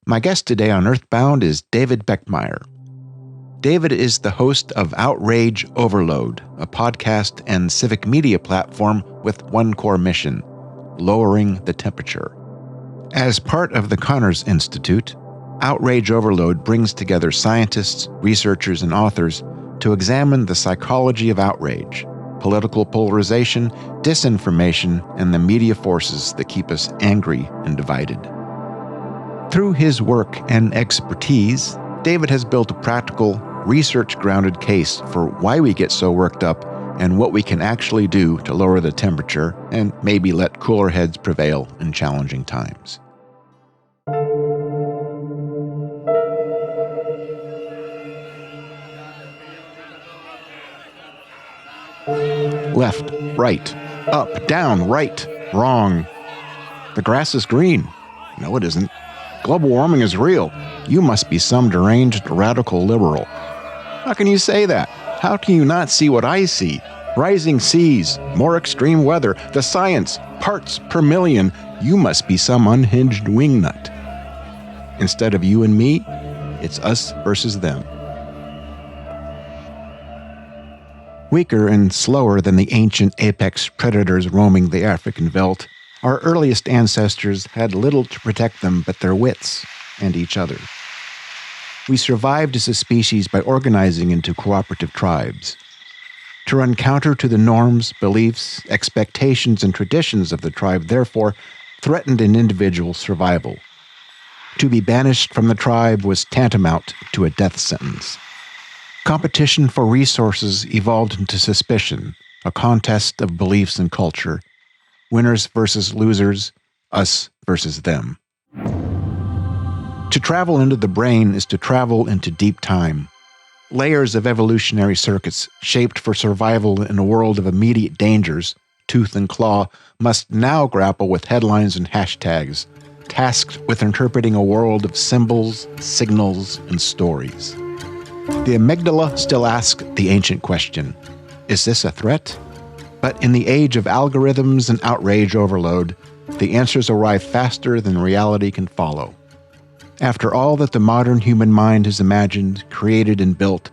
My guest today on Earthbound is David Beckemeyer. David is the host of Outrage Overload, a podcast and civic media platform with one core mission: lowering the temperature. As part of the Connors Institute, Outrage Overload brings together scientists, researchers, and authors to examine the psychology of outrage, political polarization, disinformation, and the media forces that keep us angry and divided. Through his work and expertise, David has built a practical, research-grounded case for why we get so worked up and what we can actually do to lower the temperature and maybe let cooler heads prevail in challenging times. Left, right, up, down, right, wrong. The grass is green. No, it isn't. Global warming is real. You must be some deranged radical liberal. How can you say that? How can you not see what I see? Rising seas, more extreme weather, the science, parts per million. You must be some unhinged wingnut. Instead of you and me, it's us versus them. Weaker and slower than the ancient apex predators roaming the African veldt, our earliest ancestors had little to protect them but their wits and each other. We survived as a species by organizing into cooperative tribes. To run counter to the norms, beliefs, expectations, and traditions of the tribe, therefore, threatened an individual's survival. To be banished from the tribe was tantamount to a death sentence. Competition for resources evolved into suspicion, a contest of beliefs and culture. Winners versus losers, us versus them. To travel into the brain is to travel into deep time. Layers of evolutionary circuits shaped for survival in a world of immediate dangers, tooth and claw, must now grapple with headlines and hashtags, tasked with interpreting a world of symbols, signals, and stories. The amygdala still asks the ancient question, is this a threat? But in the age of algorithms and outrage overload, the answers arrive faster than reality can follow. After all that the modern human mind has imagined, created, and built,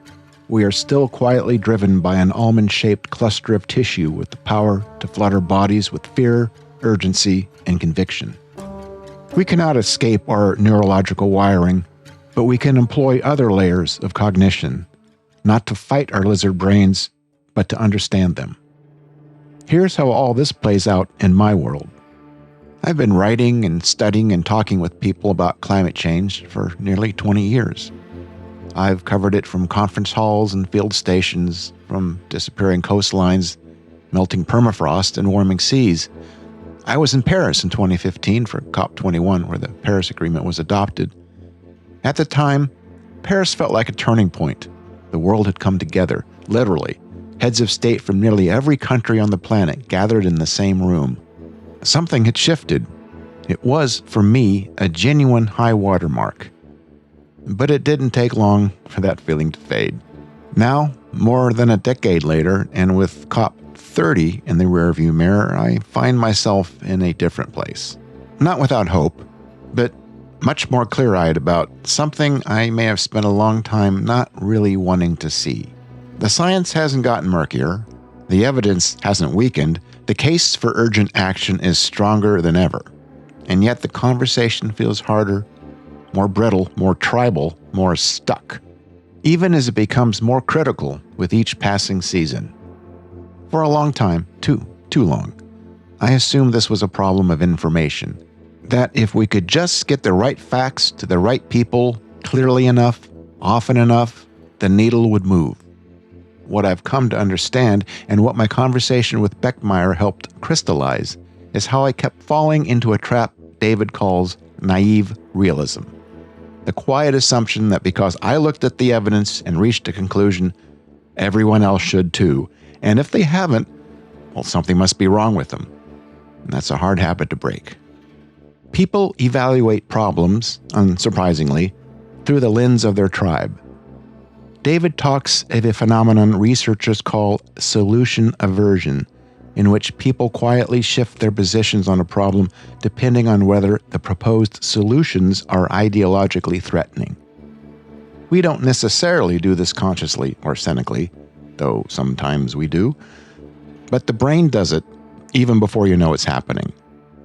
we are still quietly driven by an almond-shaped cluster of tissue with the power to flood our bodies with fear, urgency, and conviction. We cannot escape our neurological wiring, but we can employ other layers of cognition, not to fight our lizard brains, but to understand them. Here's how all this plays out in my world. I've been writing and studying and talking with people about climate change for nearly 20 years. I've covered it from conference halls and field stations, from disappearing coastlines, melting permafrost, and warming seas. I was in Paris in 2015 for COP21, where the Paris Agreement was adopted. At the time, Paris felt like a turning point. The world had come together, literally. Heads of state from nearly every country on the planet gathered in the same room. Something had shifted. It was, for me, a genuine high watermark. But it didn't take long for that feeling to fade. Now, more than a decade later, and with COP30 in the rearview mirror, I find myself in a different place. Not without hope, but much more clear-eyed about something I may have spent a long time not really wanting to see. The science hasn't gotten murkier, the evidence hasn't weakened, the case for urgent action is stronger than ever. And yet the conversation feels harder, more brittle, more tribal, more stuck, even as it becomes more critical with each passing season. For a long time, too long, I assumed this was a problem of information, that if we could just get the right facts to the right people clearly enough, often enough, the needle would move. What I've come to understand, and what my conversation with Beckemeyer helped crystallize, is how I kept falling into a trap David calls naive realism. The quiet assumption that because I looked at the evidence and reached a conclusion, everyone else should too, and if they haven't, well, something must be wrong with them. And that's a hard habit to break. People evaluate problems, unsurprisingly, through the lens of their tribe. David talks of a phenomenon researchers call solution aversion, in which people quietly shift their positions on a problem depending on whether the proposed solutions are ideologically threatening. We don't necessarily do this consciously or cynically, though sometimes we do, but the brain does it even before you know it's happening.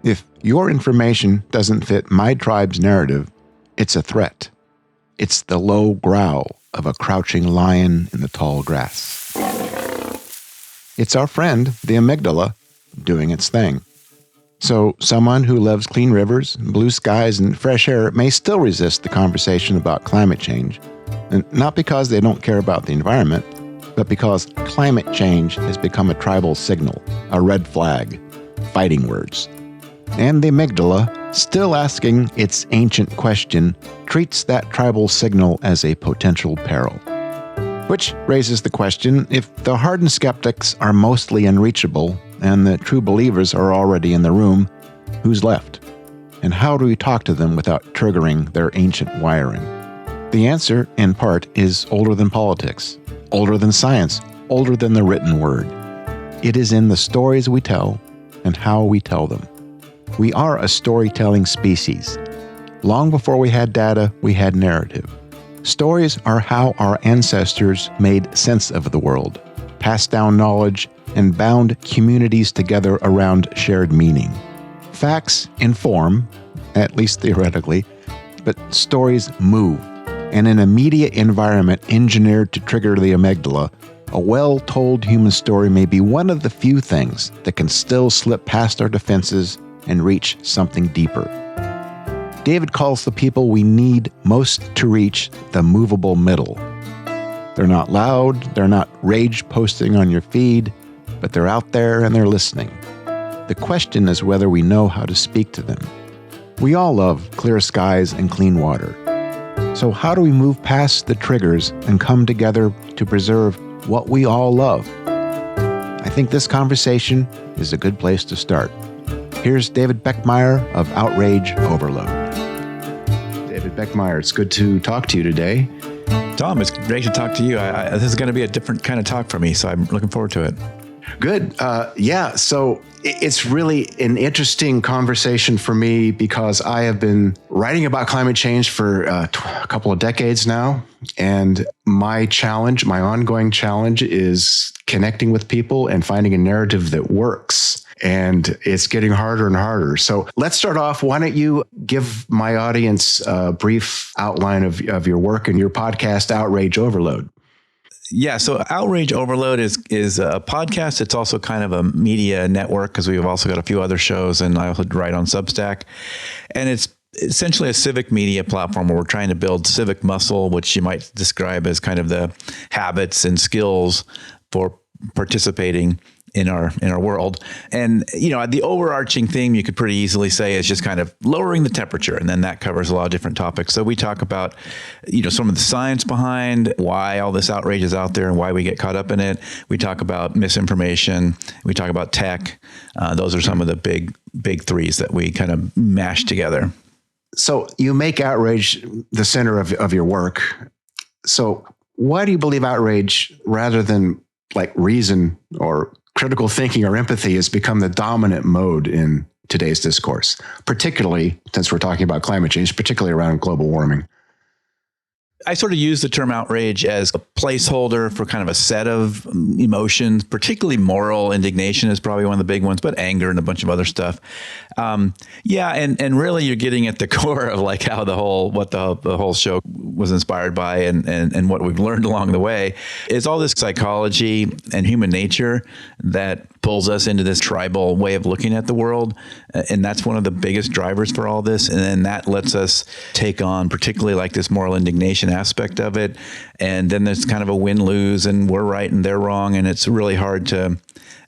If your information doesn't fit my tribe's narrative, it's a threat. It's the low growl of a crouching lion in the tall grass. It's our friend, the amygdala, doing its thing. So someone who loves clean rivers, blue skies, and fresh air may still resist the conversation about climate change, and not because they don't care about the environment, but because climate change has become a tribal signal, a red flag, fighting words. And the amygdala, still asking its ancient question, treats that tribal signal as a potential peril. Which raises the question, if the hardened skeptics are mostly unreachable and the true believers are already in the room, who's left? And how do we talk to them without triggering their ancient wiring? The answer, in part, is older than politics, older than science, older than the written word. It is in the stories we tell and how we tell them. We are a storytelling species. Long before we had data, we had narrative. Stories are how our ancestors made sense of the world, passed down knowledge, and bound communities together around shared meaning. Facts inform, at least theoretically, but stories move. And in a media environment engineered to trigger the amygdala, a well-told human story may be one of the few things that can still slip past our defenses and reach something deeper. David calls the people we need most to reach the movable middle. They're not loud, they're not rage posting on your feed, but they're out there and they're listening. The question is whether we know how to speak to them. We all love clear skies and clean water. So how do we move past the triggers and come together to preserve what we all love? I think this conversation is a good place to start. Here's David Beckemeyer of Outrage Overload. David Beckemeyer, it's good to talk to you today. Tom, it's great to talk to you. This is going to be a different kind of talk for me, so I'm looking forward to it. Good. So it's really an interesting conversation for me because I have been writing about climate change for a couple of decades now. And my ongoing challenge is connecting with people and finding a narrative that works. And it's getting harder and harder. So let's start off. Why don't you give my audience a brief outline of your work and your podcast, Outrage Overload? Yeah, so Outrage Overload is a podcast. It's also kind of a media network because we've also got a few other shows, and I also write on Substack. And it's essentially a civic media platform where we're trying to build civic muscle, which you might describe as kind of the habits and skills for participating in our world. And, the overarching theme you could pretty easily say is just kind of lowering the temperature. And then that covers a lot of different topics. So we talk about, some of the science behind why all this outrage is out there and why we get caught up in it. We talk about misinformation. We talk about tech. Those are some of the big threes that we kind of mash together. So you make outrage the center of your work. So why do you believe outrage rather than like reason or critical thinking or empathy has become the dominant mode in today's discourse, particularly since we're talking about climate change, particularly around global warming? I sort of use the term outrage as a placeholder for kind of a set of emotions, particularly moral indignation is probably one of the big ones, but anger and a bunch of other stuff. And really you're getting at the core of like how the whole show was inspired by and what we've learned along the way is all this psychology and human nature that pulls us into this tribal way of looking at the world. And that's one of the biggest drivers for all this. And then that lets us take on particularly like this moral indignation aspect of it. And then there's kind of a win-lose and we're right and they're wrong. And it's really hard to,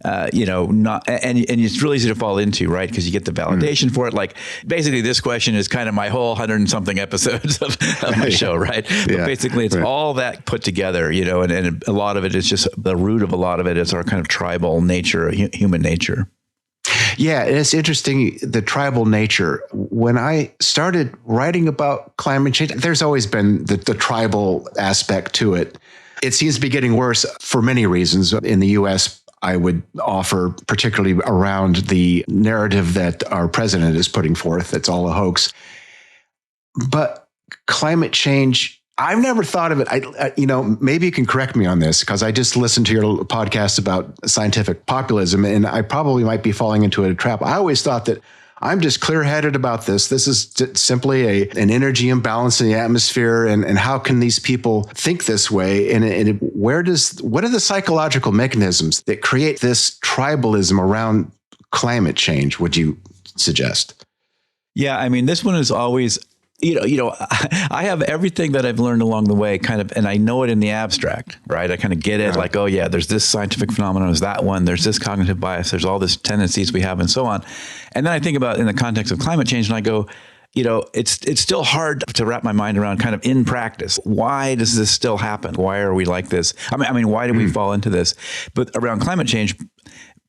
not, and it's really easy to fall into, right? Because you get the validation for it. Like basically this question is kind of my whole 100 and something episodes of my show, right? But basically it's all that put together, and a lot of it is just the root of a lot of it is our kind of tribal nature, human nature. Yeah, it's interesting, the tribal nature. When I started writing about climate change, there's always been the tribal aspect to it. It seems to be getting worse for many reasons. In the U.S., I would offer, particularly around the narrative that our president is putting forth. It's all a hoax. But climate change, I've never thought of it. Maybe you can correct me on this, because I just listened to your podcast about scientific populism, and I probably might be falling into a trap. I always thought that I'm just clear-headed about this. This is simply an energy imbalance in the atmosphere, and how can these people think this way? And what are the psychological mechanisms that create this tribalism around climate change, would you suggest? Yeah, I mean, this one is always, I have everything that I've learned along the way kind of, and I know it in the abstract, right? I kind of get it, like, oh yeah, there's this scientific phenomenon, there's that one, there's this cognitive bias, there's all these tendencies we have and so on. And then I think about in the context of climate change and I go, it's still hard to wrap my mind around kind of in practice. Why does this still happen? Why are we like this? I mean, why do we fall into this? But around climate change,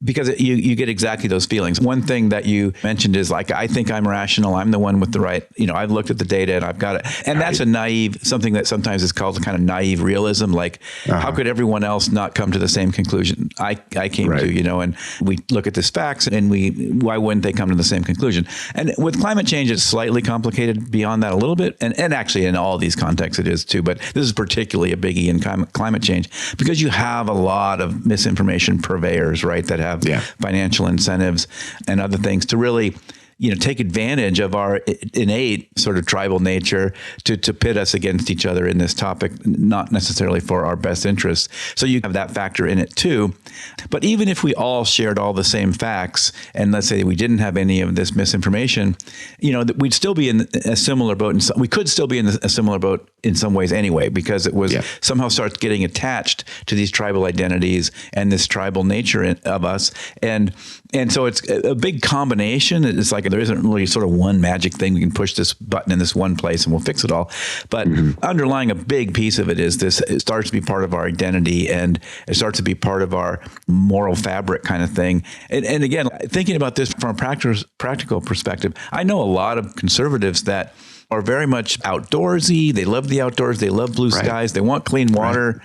because you get exactly those feelings. One thing that you mentioned is like, I think I'm rational. I'm the one with the right, I've looked at the data and I've got it. And that's a naive, something that sometimes is called kind of naive realism. Like, how could everyone else not come to the same conclusion I came to, and we look at this facts and why wouldn't they come to the same conclusion? And with climate change, it's slightly complicated beyond that a little bit. And actually in all these contexts it is too, but this is particularly a biggie in climate change because you have a lot of misinformation purveyors, right? That have financial incentives and other things to really, take advantage of our innate sort of tribal nature to pit us against each other in this topic, not necessarily for our best interests. So you have that factor in it too. But even if we all shared all the same facts, and let's say we didn't have any of this misinformation, we'd still be in a similar boat. We could still be in a similar boat in some ways anyway, because it was somehow starts getting attached to these tribal identities and this tribal nature of us. And so it's a big combination. It's like there isn't really sort of one magic thing. We can push this button in this one place and we'll fix it all. But underlying a big piece of it is this, it starts to be part of our identity and it starts to be part of our moral fabric kind of thing. And again, thinking about this from a practical perspective, I know a lot of conservatives that are very much outdoorsy. They love the outdoors. They love blue skies. They want clean water,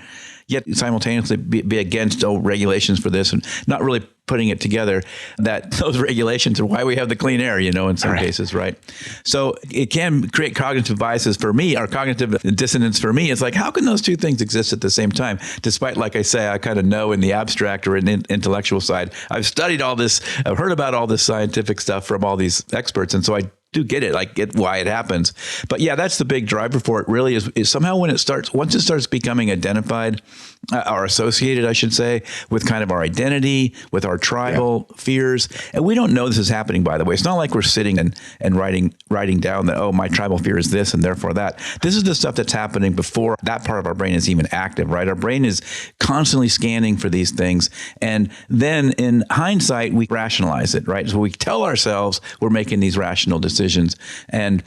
yet simultaneously be against regulations for this and not really putting it together that those regulations are why we have the clean air, in some cases, right? So it can create cognitive biases for me, or cognitive dissonance for me. It's like, how can those two things exist at the same time? Despite, like I say, I kind of know in the abstract or in the intellectual side, I've studied all this, I've heard about all this scientific stuff from all these experts. And so I do get it. I get why it happens. But yeah, that's the big driver for it really is somehow once it starts becoming identified or associated, I should say, with kind of our identity, with our tribal fears. And we don't know this is happening, by the way. It's not like we're sitting and writing down that, oh, my tribal fear is this and therefore that. This is the stuff that's happening before that part of our brain is even active, right? Our brain is constantly scanning for these things. And then in hindsight, we rationalize it, right? So we tell ourselves we're making these rational decisions. And,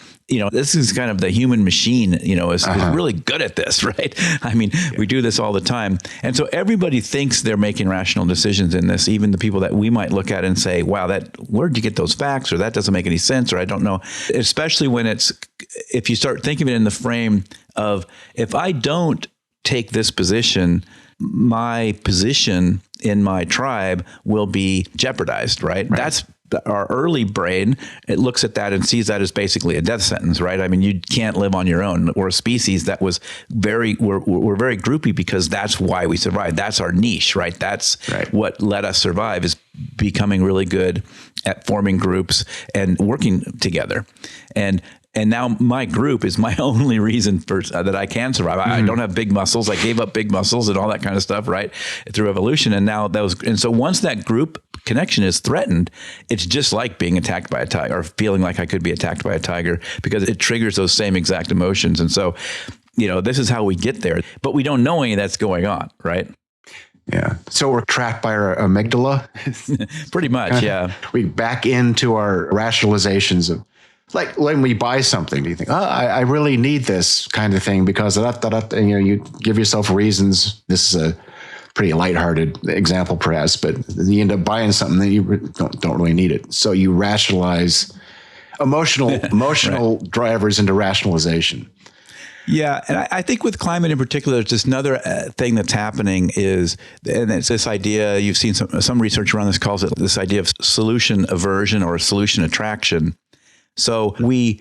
this is kind of the human machine, is really good at this, right? I mean, we do this all the time. And so everybody thinks they're making rational decisions in this, even the people that we might look at and say, wow, where'd you get those facts? Or that doesn't make any sense, or I don't know. Especially when if you start thinking of it in the frame of, if I don't take this position, my position in my tribe will be jeopardized, right? That's our early brain. It looks at that and sees that as basically a death sentence, right? I mean, you can't live on your own. We're a species that was we're very groupy because that's why we survived. That's our niche, right? That's what let us survive, is becoming really good at forming groups and working together. And now my group is my only reason that I can survive. I don't have big muscles. I gave up big muscles and all that kind of stuff, right? Through evolution. And so once that group connection is threatened, it's just like being attacked by a tiger, or feeling like I could be attacked by a tiger, because it triggers those same exact emotions. And so, this is how we get there, but we don't know any of that's going on, right? Yeah. So we're trapped by our amygdala. Pretty much. Yeah. We back into our rationalizations of, like when we buy something, you think, oh, I really need this kind of thing because and, you give yourself reasons. This is a pretty lighthearted example, perhaps, but you end up buying something that you don't really need it. So you rationalize emotional drivers into rationalization. Yeah. And I think with climate in particular, there's just another thing that's happening is, and it's this idea, you've seen some research around this calls it this idea of solution aversion or solution attraction. So we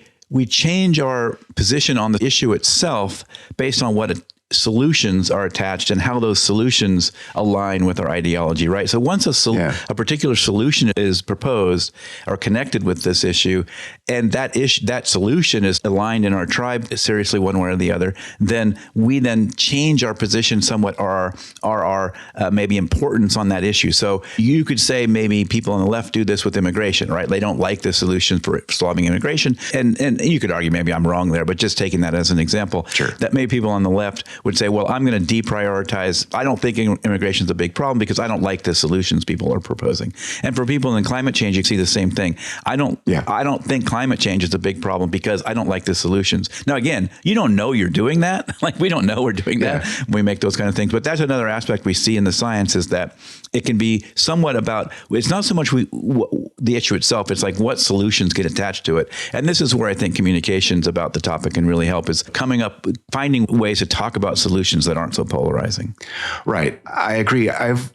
change our position on the issue itself based on what solutions are attached and how those solutions align with our ideology, right? So once a particular solution is proposed or connected with this issue, and that solution is aligned in our tribe seriously one way or the other, then we change our position somewhat, or our maybe importance on that issue. So you could say maybe people on the left do this with immigration, right? They don't like the solution for solving immigration, and you could argue maybe I'm wrong there, but just taking that as an example, that maybe people on the left would say, well, I'm going to deprioritize. I don't think immigration is a big problem because I don't like the solutions people are proposing. And for people in climate change, you see the same thing. I don't think climate change is a big problem because I don't like the solutions. Now, again, you don't know you're doing that. Like we don't know we're doing that when we make those kind of things. But that's another aspect we see in the science is that it can be somewhat about, it's not so much the issue itself, it's like what solutions get attached to it. And this is where I think communications about the topic can really help, is finding ways to talk about solutions that aren't so polarizing. Right. I agree. I've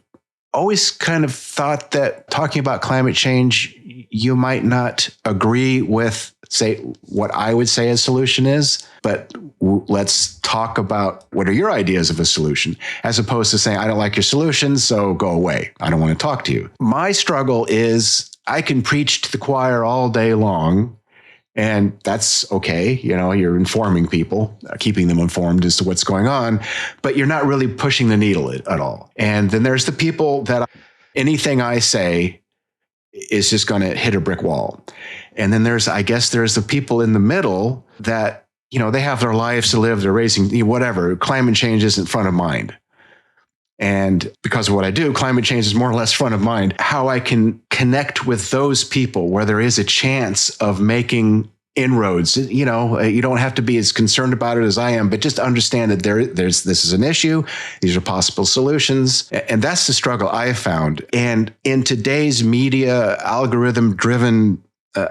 always kind of thought that talking about climate change, you might not agree with, say, what I would say a solution is, but let's talk about what are your ideas of a solution, as opposed to saying, I don't like your solution, so go away. I don't want to talk to you. My struggle is I can preach to the choir all day long, and that's okay. You know, you're informing people, keeping them informed as to what's going on, but you're not really pushing the needle at all. And then there's the people that anything I say is just going to hit a brick wall. And then there's the people in the middle that, you know, they have their lives to live, they're raising, whatever, climate change isn't front of mind. And because of what I do, climate change is more or less front of mind. How I can connect with those people where there is a chance of making inroads. You know, you don't have to be as concerned about it as I am, but just understand that this is an issue. These are possible solutions. And that's the struggle I have found. And in today's media, algorithm-driven,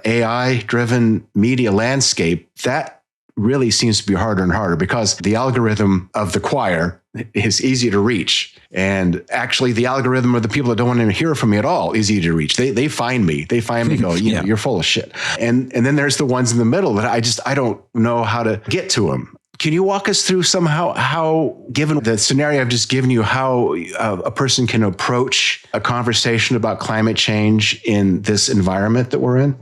AI-driven media landscape, that really seems to be harder and harder because the algorithm of the choir is easy to reach. And actually the algorithm of the people that don't want to hear from me at all is easy to reach. They find me. They find me, go, you know, you're full of shit. And then there's the ones in the middle that I don't know how to get to them. Can you walk us through somehow how, given the scenario I've just given you, how a person can approach a conversation about climate change in this environment that we're in?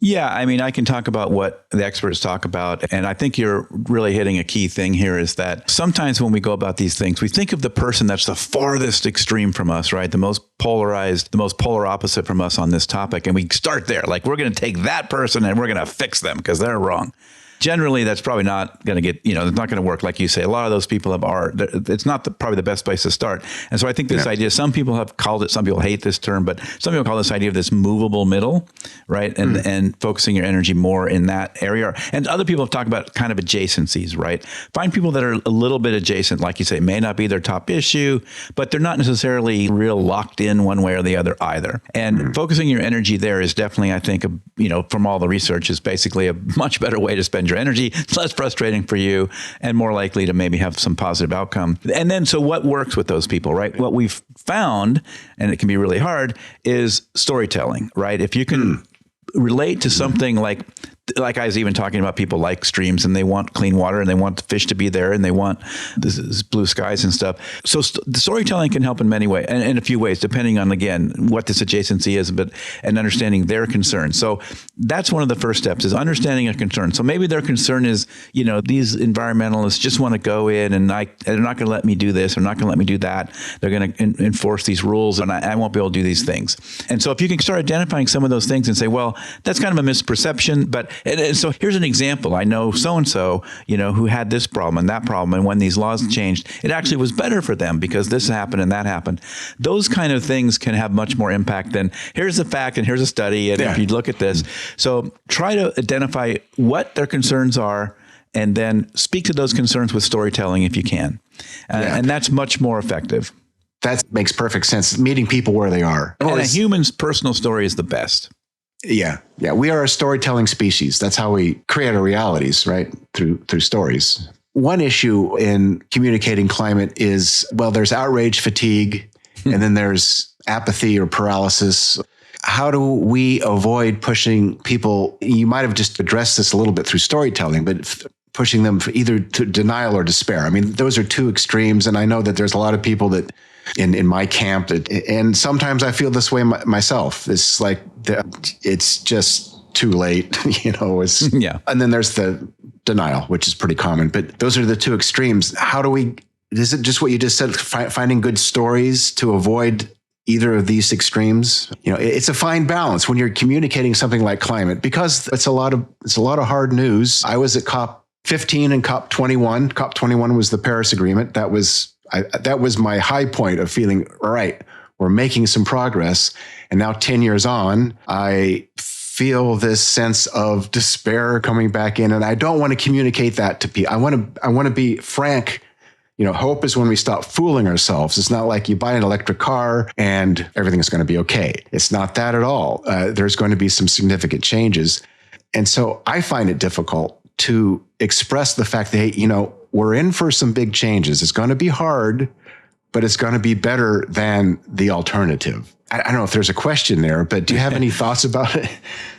Yeah, I mean, I can talk about what the experts talk about. And I think you're really hitting a key thing here is that sometimes when we go about these things, we think of the person that's the farthest extreme from us, right? The most polarized, the most polar opposite from us on this topic. And we start there, like we're going to take that person and we're going to fix them because they're wrong. Generally, that's probably not going to get, you know, it's not going to work. Like you say, a lot of those people it's not probably the best place to start. And so I think this idea, some people have called it, some people hate this term, but some people call this idea of this movable middle, right? And focusing your energy more in that area. And other people have talked about kind of adjacencies, right? Find people that are a little bit adjacent, like you say, may not be their top issue, but they're not necessarily real locked in one way or the other either. And focusing your energy there is definitely, I think, you know, from all the research, is basically a much better way to spend your energy. It's less frustrating for you and more likely to maybe have some positive outcome. And then, so what works with those people, right? What we've found, and it can be really hard, is storytelling, right? If you can relate to something like I was even talking about people like streams and they want clean water and they want the fish to be there and they want this blue skies and stuff. So the storytelling can help in many ways and in a few ways, depending on, again, what this adjacency is, and understanding their concern. So that's one of the first steps, is understanding a concern. So maybe their concern is, you know, these environmentalists just want to go in and they're not going to let me do this. They're not going to let me do that. They're going to enforce these rules and I won't be able to do these things. And so if you can start identifying some of those things and say, well, that's kind of a misperception, but and so here's an example. I know so-and-so, you know, who had this problem and that problem. And when these laws changed, it actually was better for them because this happened and that happened. Those kind of things can have much more impact than here's a fact and here's a study. And if you look at this, so try to identify what their concerns are and then speak to those concerns with storytelling if you can. And that's much more effective. That makes perfect sense. Meeting people where they are. And a human's personal story is the best. Yeah. Yeah. We are a storytelling species. That's how we create our realities, right? Through stories. One issue in communicating climate is, well, there's outrage fatigue, and then there's apathy or paralysis. How do we avoid pushing people? You might have just addressed this a little bit through storytelling, but pushing them either to denial or despair. I mean, those are two extremes. And I know that there's a lot of people that in my camp and sometimes I feel this way myself. It's like, it's just too late, Yeah. And then there's the denial, which is pretty common, but those are the two extremes. Is it just what you just said, finding good stories to avoid either of these extremes? It's a fine balance when you're communicating something like climate, because it's a lot of hard news. I was at COP15 and COP21. COP21 was the Paris Agreement. That was my high point of feeling, all right, we're making some progress. And now 10 years on, I feel this sense of despair coming back in, and I don't want to communicate that to people. I want to be frank. Hope is when we stop fooling ourselves. It's not like you buy an electric car and everything's going to be okay. It's not that at all. There's going to be some significant changes. And so I find it difficult to express the fact that, hey, we're in for some big changes. It's going to be hard, but it's going to be better than the alternative. I don't know if there's a question there, but do you have any thoughts about it?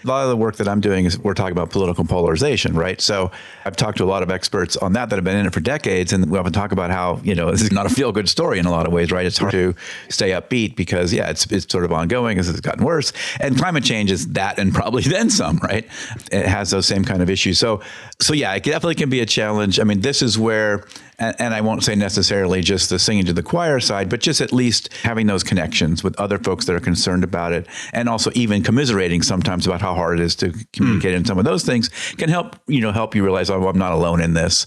A lot of the work that I'm doing is we're talking about political polarization, right? So I've talked to a lot of experts on that have been in it for decades. And we often talk about how, this is not a feel-good story in a lot of ways, right? It's hard to stay upbeat because, it's sort of ongoing as it's gotten worse. And climate change is that and probably then some, right? It has those same kind of issues. So yeah, it definitely can be a challenge. I mean, this is where, and I won't say necessarily just the singing to the choir side, but just at least having those connections with other folks that are concerned about it, and also even commiserating sometimes about how hard it is to communicate in some of those things can help you realize, oh, I'm not alone in this.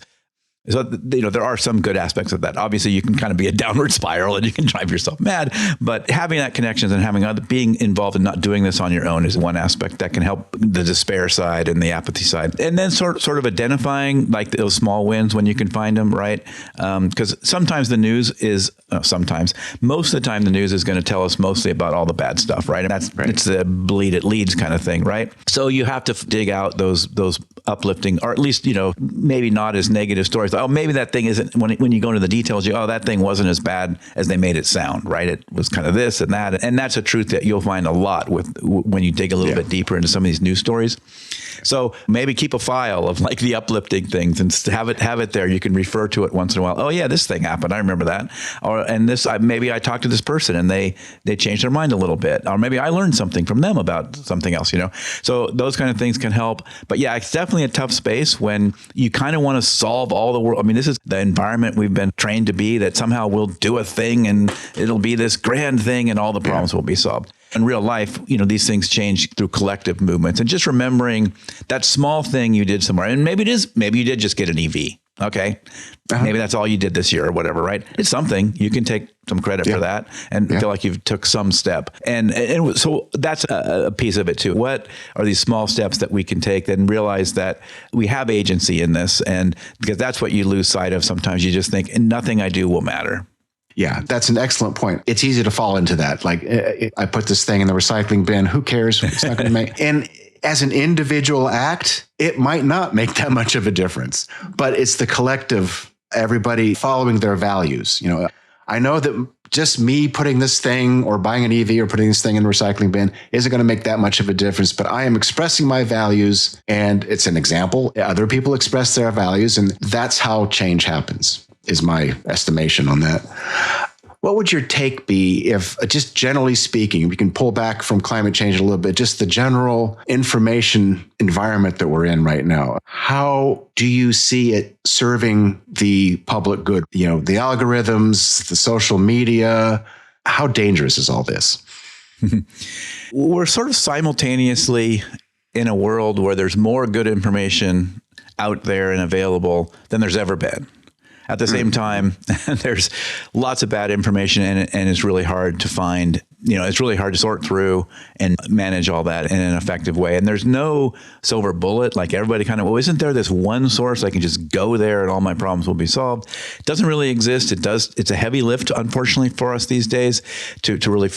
So, there are some good aspects of that. Obviously, you can kind of be a downward spiral and you can drive yourself mad, but having that connections and being involved in not doing this on your own is one aspect that can help the despair side and the apathy side. And then sort of identifying like those small wins when you can find them, right? Because sometimes the news is, most of the time the news is going to tell us mostly about all the bad stuff, right? And it's the bleed it leads kind of thing, right? So you have to dig out those uplifting, or at least, maybe not as negative stories. Oh, maybe that thing isn't, when you go into the details, that thing wasn't as bad as they made it sound, right? It was kind of this and that. And that's a truth that you'll find a lot when you dig a little bit deeper into some of these news stories. So maybe keep a file of like the uplifting things and have it there. You can refer to it once in a while. Oh yeah, this thing happened. I remember that. Maybe I talked to this person and they changed their mind a little bit, or maybe I learned something from them about something else, So those kind of things can help. But yeah, it's definitely a tough space when you kind of want to solve all the world. I mean, this is the environment we've been trained to be, that somehow we'll do a thing and it'll be this grand thing and all the problems will be solved. In real life, these things change through collective movements, and just remembering that small thing you did somewhere. And maybe you did just get an EV. Okay. Maybe that's all you did this year or whatever, right? It's something. You can take some credit for that and feel like you've took some step. And so that's a piece of it too. What are these small steps that we can take and realize that we have agency in this? And because that's what you lose sight of sometimes. You just think nothing I do will matter. Yeah, that's an excellent point. It's easy to fall into that. Like, I put this thing in the recycling bin. Who cares? It's not going to make. And as an individual act, it might not make that much of a difference. But it's the collective, everybody following their values. I know that just me putting this thing or buying an EV or putting this thing in the recycling bin isn't going to make that much of a difference. But I am expressing my values, and it's an example. Other people express their values, and that's how change happens, is my estimation on that. What would your take be if, just generally speaking, we can pull back from climate change a little bit, just the general information environment that we're in right now? How do you see it serving the public good? The algorithms, the social media, how dangerous is all this? We're sort of simultaneously in a world where there's more good information out there and available than there's ever been. At the same time, there's lots of bad information, and it's really hard to find. It's really hard to sort through and manage all that in an effective way. And there's no silver bullet. Like everybody kind of, isn't there this one source I can just go there and all my problems will be solved? It doesn't really exist. It's a heavy lift, unfortunately, for us these days to really,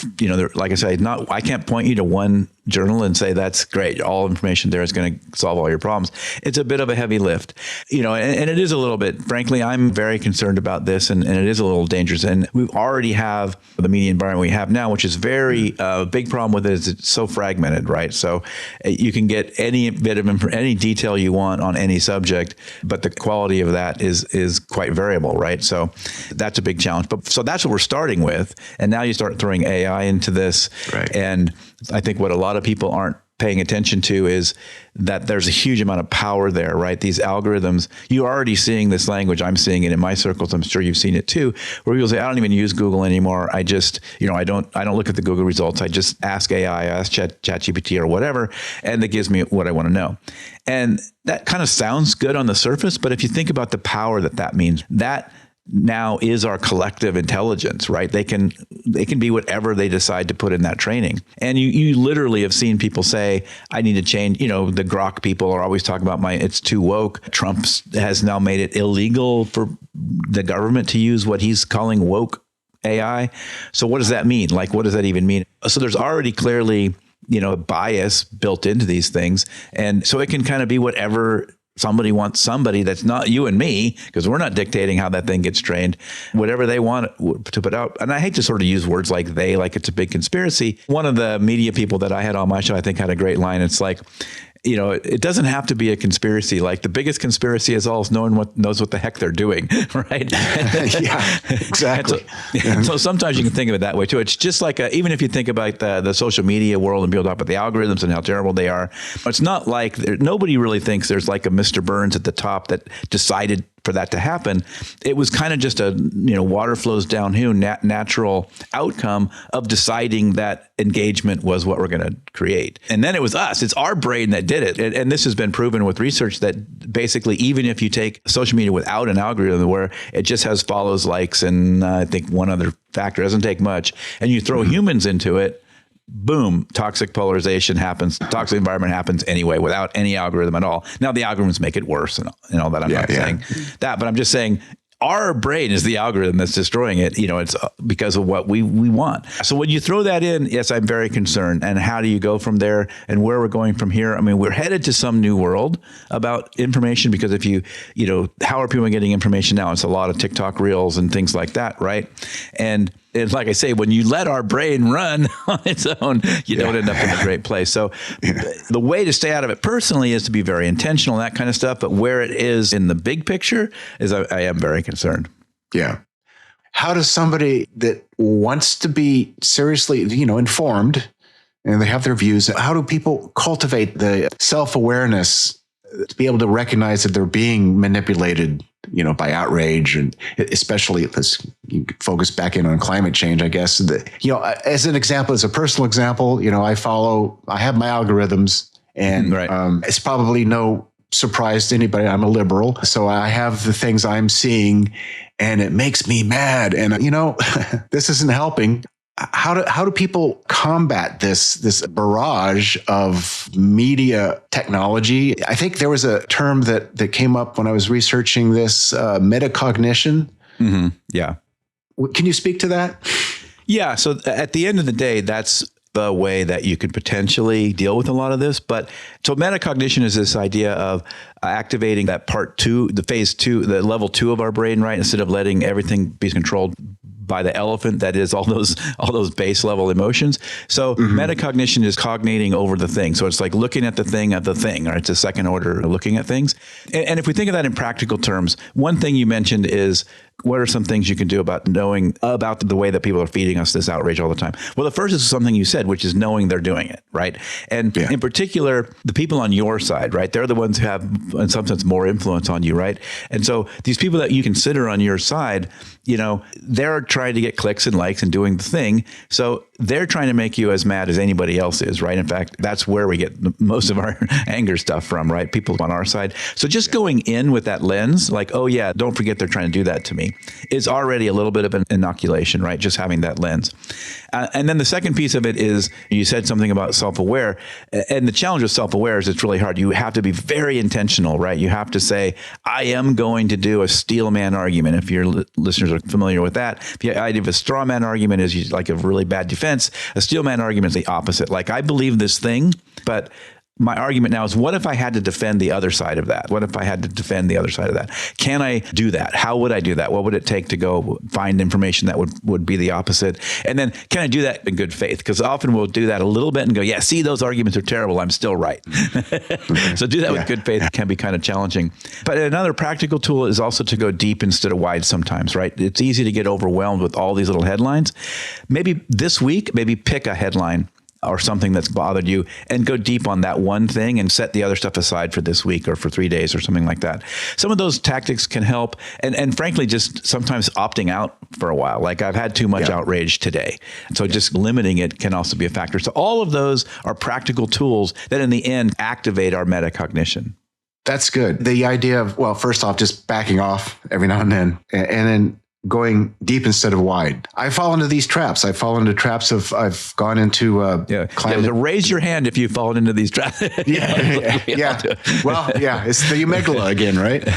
like I said, I can't point you to one journal and say, that's great. All information there is going to solve all your problems. It's a bit of a heavy lift, and it is a little bit, frankly, I'm very concerned about this, and it is a little dangerous. And we already have the media environment we have now, which is very big problem with it is it's so fragmented, right? So you can get any bit of any detail you want on any subject, but the quality of that is quite variable, right? So that's a big challenge. But so that's what we're starting with. And now you start throwing AI into this. Right. And I think what a lot of people aren't paying attention to is that there's a huge amount of power there, right? These algorithms, you're already seeing this language. I'm seeing it in my circles. I'm sure you've seen it too, where people say, I don't even use Google anymore. I just, I don't look at the Google results. I just ask AI, ask ChatGPT or whatever, and it gives me what I want to know. And that kind of sounds good on the surface, but if you think about the power that means, that now is our collective intelligence, right? They can be whatever they decide to put in that training. And you literally have seen people say, I need to change, the grok people are always talking about it's too woke. Trump has now made it illegal for the government to use what he's calling woke AI. So what does that mean? Like, what does that even mean? So there's already clearly, bias built into these things. And so it can kind of be whatever somebody wants, somebody that's not you and me, because we're not dictating how that thing gets trained, whatever they want to put out. And I hate to sort of use words like they, like it's a big conspiracy. One of the media people that I had on my show, I think had a great line. It's like, it doesn't have to be a conspiracy. Like the biggest conspiracy is all no one knows what the heck they're doing, right? Yeah, exactly. So sometimes you can think of it that way too. It's just like even if you think about the social media world and people talk about the algorithms and how terrible they are, it's not like nobody really thinks there's like a Mr. Burns at the top that decided for that to happen. It was kind of just a, water flows downhill, natural outcome of deciding that engagement was what we're going to create. And then it was us. It's our brain that did it. And this has been proven with research that basically, even if you take social media without an algorithm where it just has follows, likes, and I think one other factor, doesn't take much, and you throw humans into it, boom, toxic polarization happens. Toxic environment happens anyway without any algorithm at all. Now the algorithms make it worse and all that. I'm not saying that, but I'm just saying our brain is the algorithm that's destroying it. It's because of what we want. So when you throw that in, yes, I'm very concerned. And how do you go from there and where we're going from here? I mean, we're headed to some new world about information because if how are people getting information now? It's a lot of TikTok reels and things like that, right? And like I say, when you let our brain run on its own, you don't end up in a great place. So the way to stay out of it personally is to be very intentional, that kind of stuff. But where it is in the big picture is I am very concerned. Yeah. How does somebody that wants to be seriously, informed and they have their views, how do people cultivate the self-awareness to be able to recognize that they're being manipulated, by outrage, and especially let's focus back in on climate change, I guess. As an example, as a personal example, I have my algorithms, and it's probably no surprise to anybody. I'm a liberal, so I have the things I'm seeing, and it makes me mad. And this isn't helping. How do people combat this barrage of media technology? I think there was a term that came up when I was researching this, metacognition. Mm-hmm. Yeah. Can you speak to that? Yeah. So at the end of the day, that's the way that you could potentially deal with a lot of this. But so metacognition is this idea of activating that part 2, the phase 2, the level 2 of our brain, right? Instead of letting everything be controlled by the elephant that is all those base level emotions. So metacognition is cognating over the thing. So it's like looking at the thing, right? It's a second order looking at things. And if we think of that in practical terms, one thing you mentioned is, what are some things you can do about knowing about the way that people are feeding us this outrage all the time? Well, the first is something you said, which is knowing they're doing it, right? And in particular, the people on your side, right? They're the ones who have, in some sense, more influence on you, right? And so these people that you consider on your side, they're trying to get clicks and likes and doing the thing. So they're trying to make you as mad as anybody else is, right? In fact, that's where we get most of our anger stuff from, right? People on our side. So just going in with that lens, like, oh yeah, don't forget they're trying to do that to me. me is already a little bit of an inoculation, right? Just having that lens. And then the second piece of it is you said something about self-aware. And the challenge with self-aware is it's really hard. You have to be very intentional, right? You have to say, I am going to do a steel man argument. If your listeners are familiar with that, the idea of a straw man argument is like a really bad defense. A steel man argument is the opposite. Like, I believe this thing, but my argument now is, what if I had to defend the other side of that? What if I had to defend the other side of that? Can I do that? How would I do that? What would it take to go find information that would be the opposite? And then can I do that in good faith? Because often we'll do that a little bit and go, yeah, see, those arguments are terrible. I'm still right. So do that with good faith can be kind of challenging. But another practical tool is also to go deep instead of wide sometimes, right? It's easy to get overwhelmed with all these little headlines. Maybe this week, pick a headline or something that's bothered you and go deep on that one thing and set the other stuff aside for this week or for 3 days or something like that. Some of those tactics can help. And frankly, just sometimes opting out for a while. Like, I've had too much outrage today. So just limiting it can also be a factor. So all of those are practical tools that in the end activate our metacognition. That's good. The idea of, well, first off, just backing off every now and then going deep instead of wide. I fall into these traps. I fall into traps of, I've gone into climate. So raise your hand if you've fallen into these traps. Well, it's the amygdala again, right?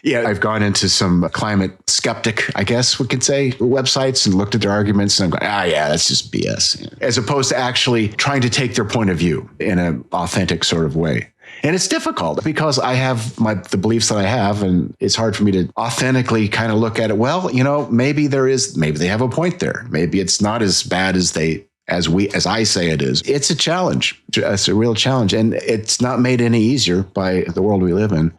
I've gone into some climate skeptic, I guess we could say, websites and looked at their arguments and I'm going, that's just BS. As opposed to actually trying to take their point of view in an authentic sort of way. And it's difficult because I have the beliefs that I have, and it's hard for me to authentically kind of look at it. Well, maybe they have a point there. Maybe it's not as bad as I say it is. It's a challenge. It's a real challenge. And it's not made any easier by the world we live in.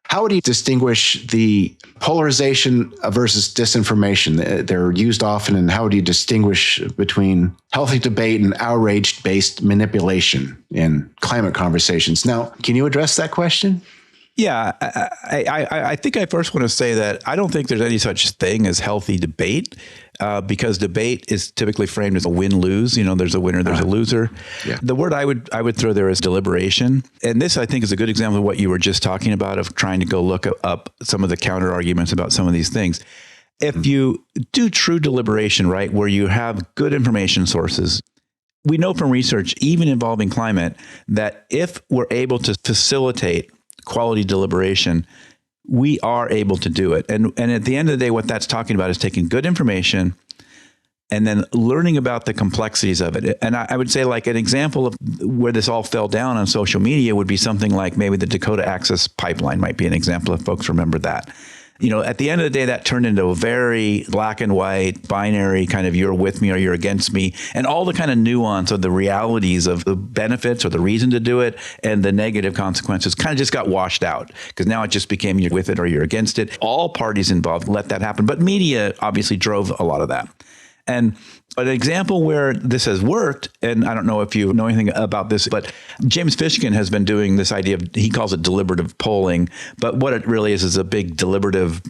How would you distinguish the polarization versus disinformation? They're used often, and how do you distinguish between healthy debate and outrage-based manipulation in climate conversations? Now, can you address that question? Yeah, I think I first want to say that I don't think there's any such thing as healthy debate because debate is typically framed as a win-lose. There's a winner, there's a loser. Yeah. The word I would throw there is deliberation. And this, I think, is a good example of what you were just talking about, of trying to go look up some of the counter arguments about some of these things. If you do true deliberation, right, where you have good information sources, we know from research, even involving climate, that if we're able to facilitate quality deliberation, we are able to do it. And at the end of the day, what that's talking about is taking good information and then learning about the complexities of it. And I would say, like, an example of where this all fell down on social media would be something like maybe the Dakota Access Pipeline might be an example if folks remember that. At the end of the day, that turned into a very black and white, binary kind of you're with me or you're against me, and all the kind of nuance of the realities of the benefits or the reason to do it and the negative consequences kind of just got washed out, because now it just became you're with it or you're against it. All parties involved let that happen. But media obviously drove a lot of that. And an example where this has worked, and I don't know if you know anything about this, but James Fishkin has been doing this idea of, he calls it deliberative polling, but what it really is a big deliberative,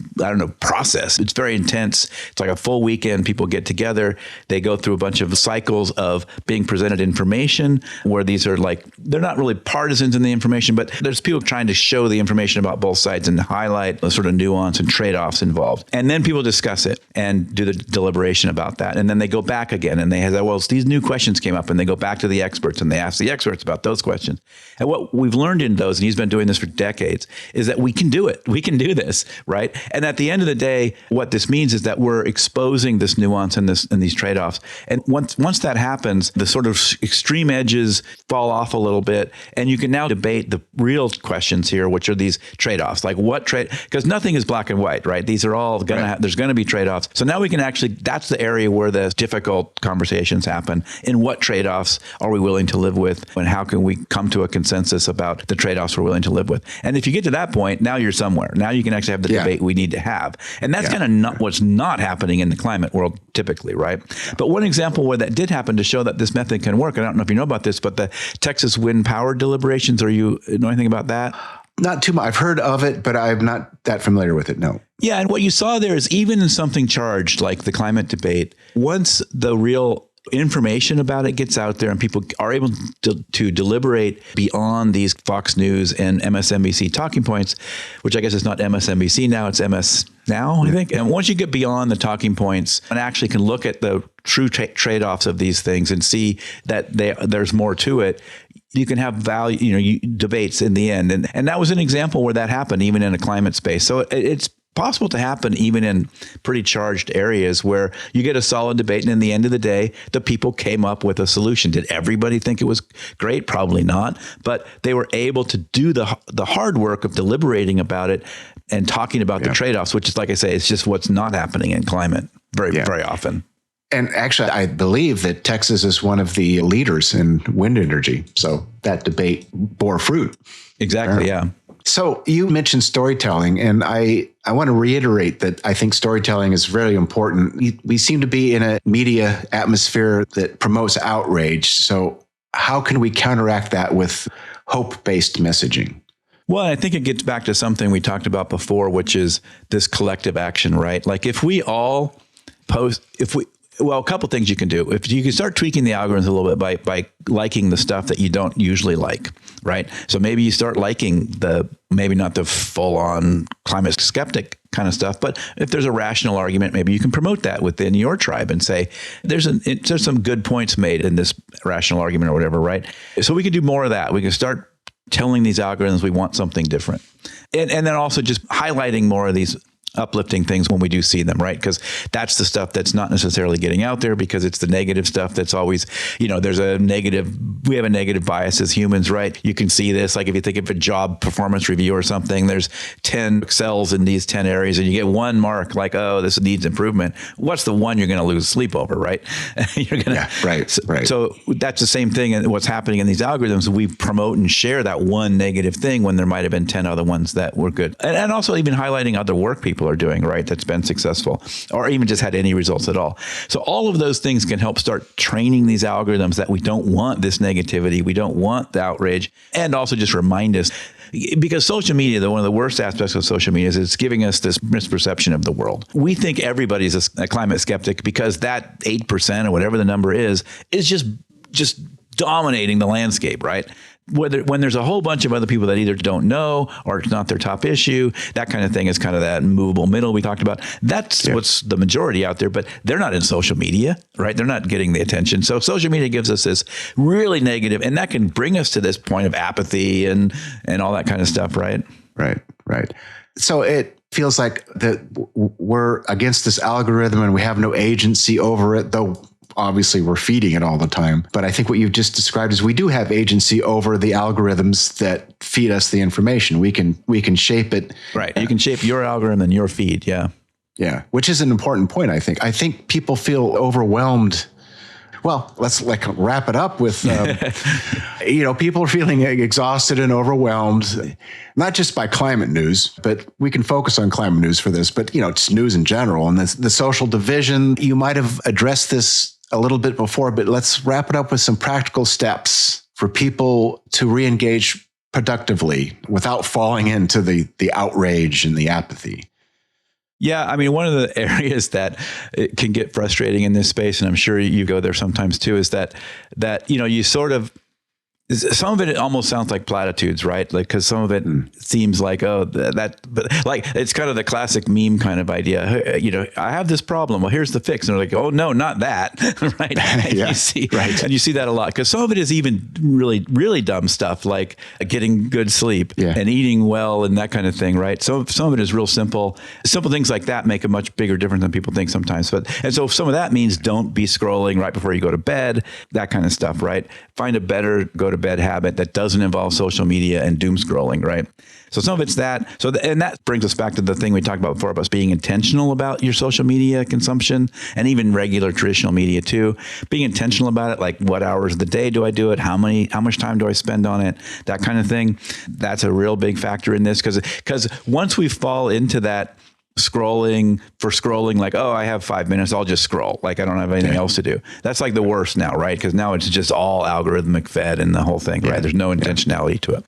process. It's very intense. It's like a full weekend. People get together. They go through a bunch of cycles of being presented information where these are like, they're not really partisans in the information, but there's people trying to show the information about both sides and highlight the sort of nuance and trade-offs involved. And then people discuss it and do the deliberation about that. And then they go back again and they have, these new questions came up, and they go back to the experts and they ask the experts about those questions. And what we've learned in those, and he's been doing this for decades, is that we can do it. We can do this, right? And at the end of the day, what this means is that we're exposing this nuance and these trade-offs. And once that happens, the sort of extreme edges fall off a little bit, and you can now debate the real questions here, which are these trade-offs. Like because nothing is black and white, right? These are all there's going to be trade-offs. So now we can that's the area where the difficult conversations happen. In what trade-offs are we willing to live with, and how can we come to a consensus about the trade-offs we're willing to live with? And if you get to that point, now you're somewhere. Now you can actually have the debate we need to have. And that's kind of not what's not happening in the climate world typically, right? But one example where that did happen to show that this method can work, I don't know if you know about this, but the Texas wind power deliberations, you know anything about that? Not too much. I've heard of it, but I'm not that familiar with it, no. Yeah, and what you saw there is, even in something charged like the climate debate, once the real information about it gets out there and people are able to deliberate beyond these Fox News and MSNBC talking points, which I guess is not MSNBC now, it's MS Now, I think. And once you get beyond the talking points and actually can look at the true trade-offs of these things and see that there's more to it, you can have value, debates in the end. And that was an example where that happened, even in a climate space. So it's possible to happen even in pretty charged areas where you get a solid debate. And in the end of the day, the people came up with a solution. Did everybody think it was great? Probably not. But they were able to do the hard work of deliberating about it and talking about the trade-offs, which is, like I say, it's just what's not happening in climate very often. And actually, I believe that Texas is one of the leaders in wind energy. So that debate bore fruit. Exactly, yeah. So you mentioned storytelling, and I want to reiterate that I think storytelling is very important. We seem to be in a media atmosphere that promotes outrage. So how can we counteract that with hope-based messaging? Well, I think it gets back to something we talked about before, which is this collective action, right? Like if we all a couple things you can do. If you can start tweaking the algorithms a little bit by liking the stuff that you don't usually like, right? So maybe you start liking maybe not the full on climate skeptic kind of stuff, but if there's a rational argument, maybe you can promote that within your tribe and say, there's some good points made in this rational argument or whatever, right? So we can do more of that. We can start telling these algorithms we want something different. And then also just highlighting more of these uplifting things when we do see them, right? Because that's the stuff that's not necessarily getting out there, because it's the negative stuff that's always, we have a negative bias as humans, right? You can see this, like if you think of a job performance review or something, there's 10 cells in these 10 areas and you get one mark like, oh, this needs improvement. What's the one you're going to lose sleep over, right? Right. So that's the same thing. And what's happening in these algorithms, we promote and share that one negative thing when there might have been 10 other ones that were good. And also even highlighting other work people are doing, right, that's been successful or even just had any results at all. So all of those things can help start training these algorithms that we don't want this negativity, we don't want the outrage, and also just remind us, because social media, one of the worst aspects of social media is it's giving us this misperception of the world. We think everybody's a climate skeptic because that 8% or whatever the number is just dominating the landscape, right? When there's a whole bunch of other people that either don't know or it's not their top issue, that kind of thing is kind of that movable middle we talked about. That's what's the majority out there, but they're not in social media, right? They're not getting the attention. So social media gives us this really negative, and that can bring us to this point of apathy and all that kind of stuff, right? Right. So it feels like that we're against this algorithm and we have no agency over it, though obviously we're feeding it all the time. But I think what you've just described is we do have agency over the algorithms that feed us the information. We can shape it. Right. You can shape your algorithm and your feed. Yeah. Yeah. Which is an important point, I think. I think people feel overwhelmed. Well, let's wrap it up with, people are feeling exhausted and overwhelmed, not just by climate news, but we can focus on climate news for this, but, it's news in general. And the social division, you might have addressed this a little bit before, but let's wrap it up with some practical steps for people to re-engage productively without falling into the outrage and the apathy. Yeah, I mean, one of the areas that it can get frustrating in this space, and I'm sure you go there sometimes too, is that you sort of, some of it almost sounds like platitudes, right? Like, because some of it seems like, but like it's kind of the classic meme kind of idea. I have this problem. Well, here's the fix. And they're like, oh no, not that, right? And you see that a lot, because some of it is even really, really dumb stuff, like getting good sleep and eating well and that kind of thing, right? So some of it is real simple. Simple things like that make a much bigger difference than people think sometimes. And so some of that means don't be scrolling right before you go to bed, that kind of stuff, right? Find a better go to bed habit that doesn't involve social media and doom scrolling, right? So some of it's that. And that brings us back to the thing we talked about before about being intentional about your social media consumption and even regular traditional media too. Being intentional about it, like what hours of the day do I do it? How much time do I spend on it? That kind of thing. That's a real big factor in this, because once we fall into that scrolling, like, oh, I have 5 minutes, I'll just scroll, like I don't have anything else to do. That's like the worst now, right? Because now it's just all algorithmic fed and the whole thing, right? There's no intentionality to it.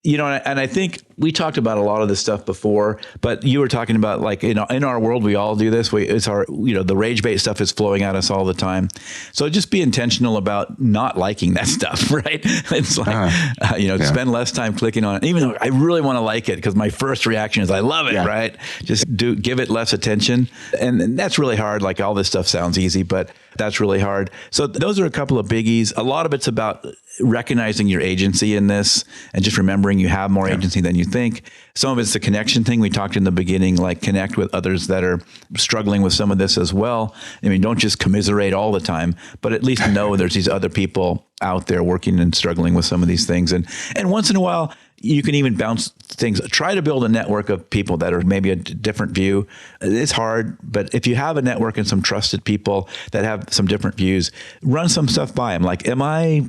And I think we talked about a lot of this stuff before, but you were talking about like, in our world, we all do this. It's our, the rage bait stuff is flowing at us all the time. So just be intentional about not liking that stuff, right? It's like, spend less time clicking on it, even though I really want to like it because my first reaction is I love it, right? Just give it less attention. And that's really hard. Like all this stuff sounds easy, but that's really hard. So those are a couple of biggies. A lot of it's about recognizing your agency in this and just remembering you have more agency than you think. Some of it's the connection thing we talked in the beginning, like connect with others that are struggling with some of this as well. I mean, don't just commiserate all the time, but at least know there's these other people out there working and struggling with some of these things. And once in a while, you can even bounce things. Try to build a network of people that are maybe a different view. It's hard, but if you have a network and some trusted people that have some different views, run some stuff by them. Like, am I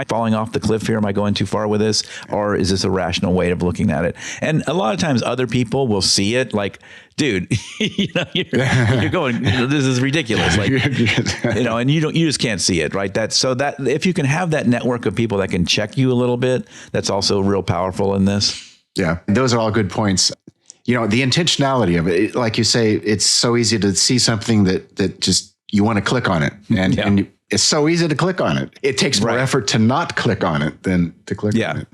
falling off the cliff here? Am I going too far with this? Or is this a rational way of looking at it? And a lot of times other people will see it like, dude, you're going, this is ridiculous. Like, and you just can't see it, right? That if you can have that network of people that can check you a little bit, that's also real powerful in this. Yeah. Those are all good points. The intentionality of it, like you say, it's so easy to see something that just, you want to click on it. And it's so easy to click on it. It takes more effort to not click on it than to click on it.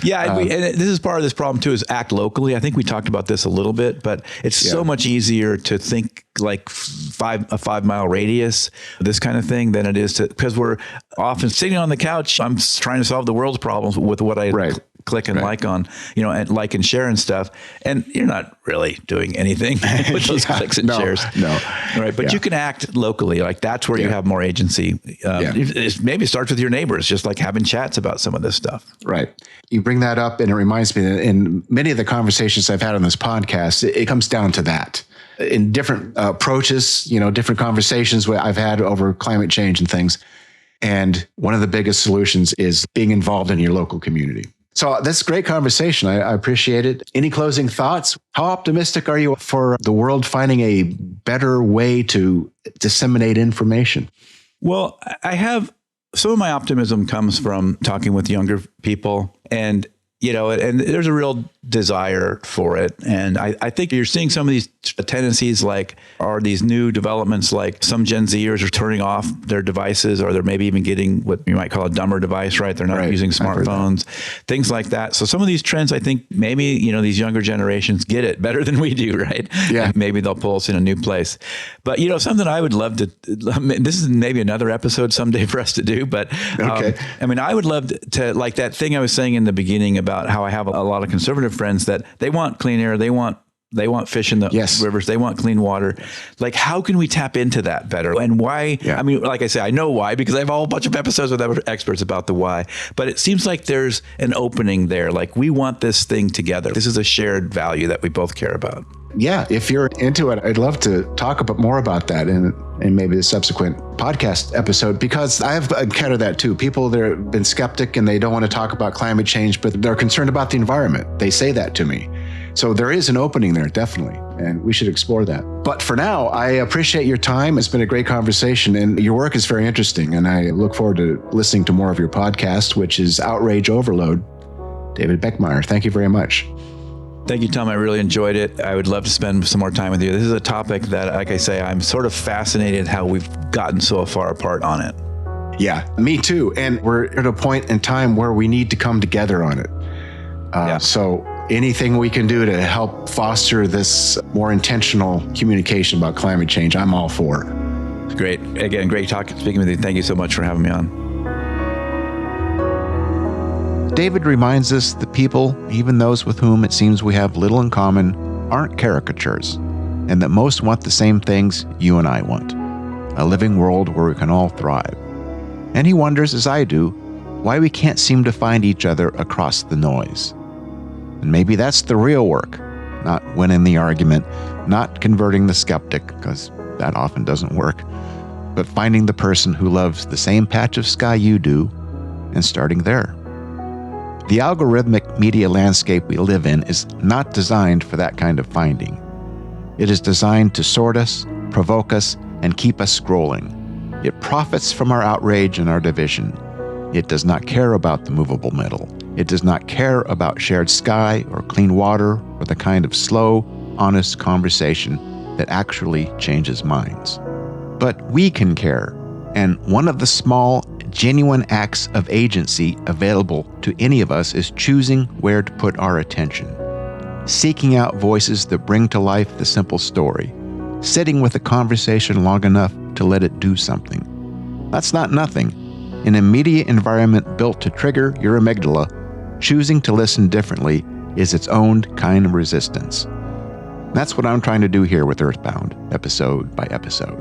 Yeah, and this is part of this problem too, is act locally. I think we talked about this a little bit, but it's so much easier to think like a 5-mile radius, this kind of thing, than it is to, because we're often sitting on the couch. I'm trying to solve the world's problems with what I click and like on, and like and share and stuff. And you're not really doing anything with those clicks and shares. No. Right. But you can act locally. Like that's where you have more agency. Maybe it starts with your neighbors, just like having chats about some of this stuff. Right. You bring that up and it reminds me that in many of the conversations I've had on this podcast, it comes down to that. In different approaches, different conversations I've had over climate change and things. And one of the biggest solutions is being involved in your local community. So that's a great conversation. I appreciate it. Any closing thoughts? How optimistic are you for the world finding a better way to disseminate information? Well, some of my optimism comes from talking with younger people, and and there's a real desire for it. And I think you're seeing some of these tendencies, are these new developments, like some Gen Zers are turning off their devices, or they're maybe even getting what you might call a dumber device, right? They're not using smartphones, things like that. So some of these trends, I think maybe, these younger generations get it better than we do, right? Yeah. And maybe they'll pull us in a new place. But, something I would love to, this is maybe another episode someday for us to do, but I would love to, like that thing I was saying in the beginning about how I have a lot of conservative friends that they want clean air, they want fish in the rivers, they want clean water. Like, how can we tap into that better? And why? Yeah. Like I say, I know why, because I have a whole bunch of episodes with other experts about the why, but it seems like there's an opening there. Like, we want this thing together. This is a shared value that we both care about. Yeah, if you're into it, I'd love to talk more about that in maybe the subsequent podcast episode, because I've encountered that too. People that have been skeptic and they don't want to talk about climate change, but they're concerned about the environment. They say that to me. So there is an opening there, definitely, and we should explore that. But for now, I appreciate your time. It's been a great conversation, and your work is very interesting, and I look forward to listening to more of your podcast, which is Outrage Overload. David Beckemeyer, thank you very much. Thank you, Tom. I really enjoyed it. I would love to spend some more time with you. This is a topic that, like I say, I'm sort of fascinated how we've gotten so far apart on it. Yeah, me too. And we're at a point in time where we need to come together on it. So anything we can do to help foster this more intentional communication about climate change, I'm all for. Great. Again, great speaking with you. Thank you so much for having me on. David reminds us that people, even those with whom it seems we have little in common, aren't caricatures, and that most want the same things you and I want, a living world where we can all thrive. And he wonders, as I do, why we can't seem to find each other across the noise. And maybe that's the real work, not winning the argument, not converting the skeptic, because that often doesn't work, but finding the person who loves the same patch of sky you do and starting there. The algorithmic media landscape we live in is not designed for that kind of finding. It is designed to sort us, provoke us, and keep us scrolling. It profits from our outrage and our division. It does not care about the movable middle. It does not care about shared sky or clean water or the kind of slow, honest conversation that actually changes minds. But we can care, and one of the small, genuine acts of agency available to any of us is choosing where to put our attention. Seeking out voices that bring to life the simple story. Sitting with a conversation long enough to let it do something. That's not nothing. In a media environment built to trigger your amygdala, choosing to listen differently is its own kind of resistance. That's what I'm trying to do here with Earthbound, episode by episode.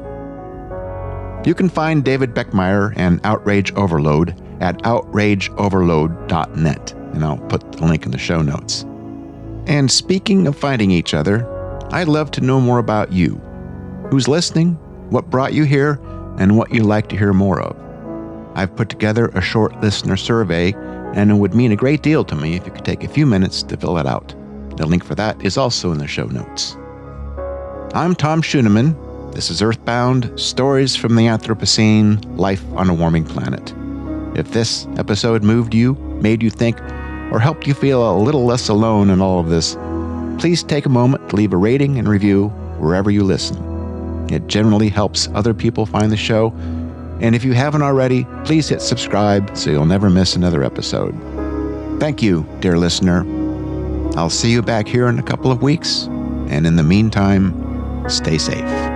You can find David Beckemeyer and Outrage Overload at outrageoverload.net, and I'll put the link in the show notes. And speaking of finding each other, I'd love to know more about you. Who's listening, what brought you here, and what you'd like to hear more of. I've put together a short listener survey, and it would mean a great deal to me if you could take a few minutes to fill it out. The link for that is also in the show notes. I'm Tom Schoeneman. This is Earthbound, Stories from the Anthropocene, Life on a Warming Planet. If this episode moved you, made you think, or helped you feel a little less alone in all of this, please take a moment to leave a rating and review wherever you listen. It generally helps other people find the show, and if you haven't already, please hit subscribe so you'll never miss another episode. Thank you, dear listener. I'll see you back here in a couple of weeks, and in the meantime, stay safe.